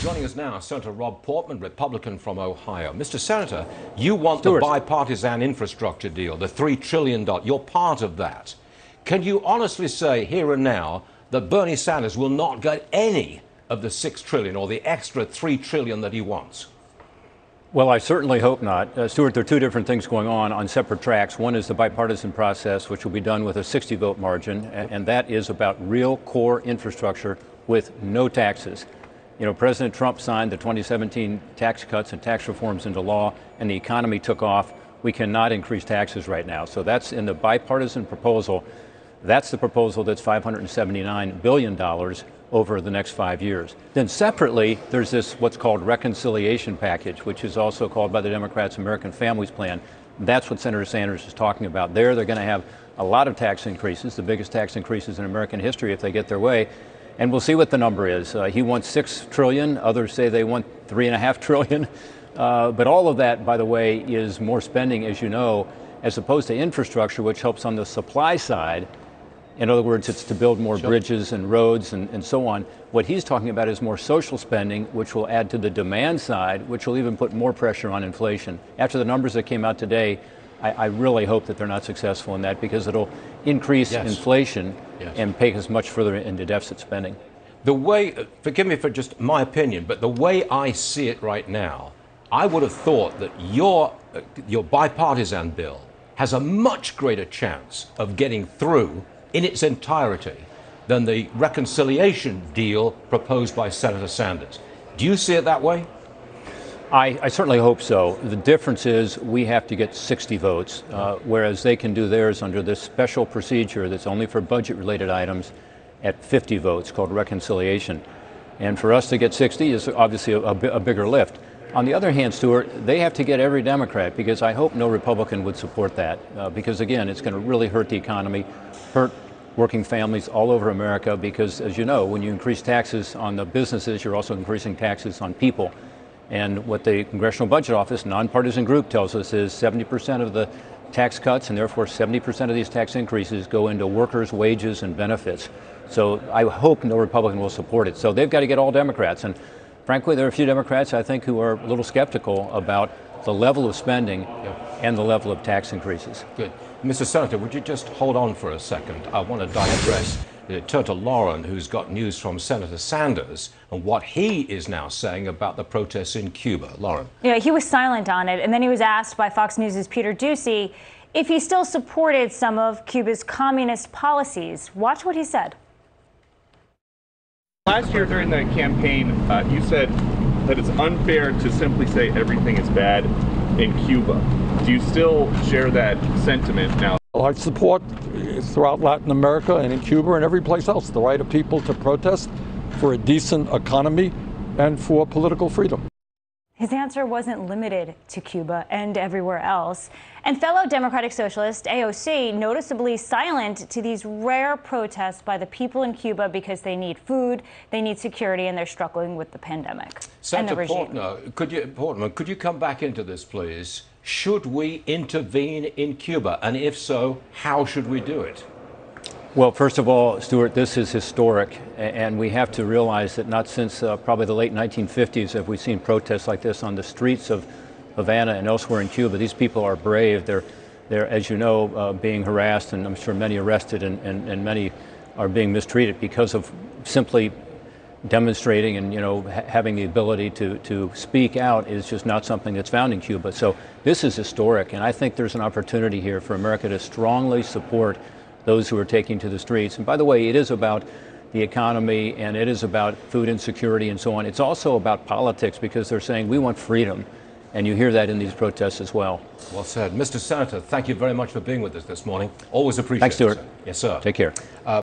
Joining us now, Senator Rob Portman, Republican from Ohio. Mr. Senator, you want Stuart. the bipartisan infrastructure deal, the $3 trillion. You're part of that. Can you honestly say here and now that Bernie Sanders will not get any of the $6 trillion or the extra $3 trillion that he wants? Well, I certainly hope not. Stuart, there are two different things going on separate tracks. One is the bipartisan process, which will be done with a 60-vote margin, and that is about real core infrastructure with no taxes. You know, President Trump signed the 2017 tax cuts and tax reforms into law, and the economy took off. We cannot increase taxes right now. So that's in the bipartisan proposal. That's the proposal that's $579 billion over the next 5 years. Then separately, there's this what's called reconciliation package, which is also called by the Democrats American Families Plan. That's what Senator Sanders is talking about. They're going to have a lot of tax increases, the biggest tax increases in American history if they get their way. And we'll see what the number is. He wants $6 trillion. Others say they want $3.5 trillion. But all of that, by the way, is more spending, as you know, as opposed to infrastructure, which helps on the supply side. In other words, it's to build more bridges and roads and so on. What he's talking about is more social spending, which will add to the demand side, which will even put more pressure on inflation. After the numbers that came out today, I really hope that they're not successful in that, because it'll increase inflation and take us much further into deficit spending. The way, forgive me for just my opinion, but the way I see it right now, I would have thought that your bipartisan bill has a much greater chance of getting through in its entirety than the reconciliation deal proposed by Senator Sanders. Do you see it that way? I certainly hope so. The difference is we have to get 60 votes, whereas they can do theirs under this special procedure that's only for budget-related items at 50 votes, called reconciliation. And for us to get 60 is obviously a bigger lift. On the other hand, Stuart, they have to get every Democrat, because I hope no Republican would support that, because, again, it's going to really hurt the economy, hurt working families all over America, because, as you know, when you increase taxes on the businesses, you're also increasing taxes on people. And what the Congressional Budget Office, nonpartisan group, tells us is 70% of the tax cuts, and therefore 70% of these tax increases, go into workers' wages and benefits. So I hope no Republican will support it. So they've got to get all Democrats. And frankly, there are a few Democrats, I think, who are a little skeptical about the level of spending and the level of tax increases. Good. Mr. Senator, would you just hold on for a second? I want to digress. Turn to Lauren, who's got news from Senator Sanders and what he is now saying about the protests in Cuba. Lauren. Yeah, he was silent on it, and then he was asked by Fox News' Peter Doocy if he still supported some of Cuba's communist policies. Watch what he said. Last year during the campaign, you said that it's unfair to simply say everything is bad in Cuba. Do you still share that sentiment now? Well, I support throughout Latin America and in Cuba and every place else the right of people to protest for a decent economy and for political freedom. His answer wasn't limited to Cuba and everywhere else. And fellow Democratic Socialist AOC noticeably silent to these rare protests by the people in Cuba because they need food, they need security, and they're struggling with the pandemic. Senator Portman, could you come back into this, please? Should we intervene in Cuba? And if so, how should we do it? Well, first of all, Stuart, this is historic, and we have to realize that not since probably the late 1950s have we seen protests like this on the streets of Havana and elsewhere in Cuba. These people are brave. They're as you know, being harassed, and I'm sure many arrested, and many are being mistreated because of simply demonstrating and, you know, having the ability to speak out is just not something that's found in Cuba. So this is historic, and I think there's an opportunity here for America to strongly support those who are taking to the streets. And by the way, it is about the economy, and it is about food insecurity and so on. It's also about politics, because they're saying we want freedom. And you hear that in these protests as well. Well said. Mr. Senator, thank you very much for being with us this morning. Always appreciate it. Thanks, Stuart. Yes, sir. Take care.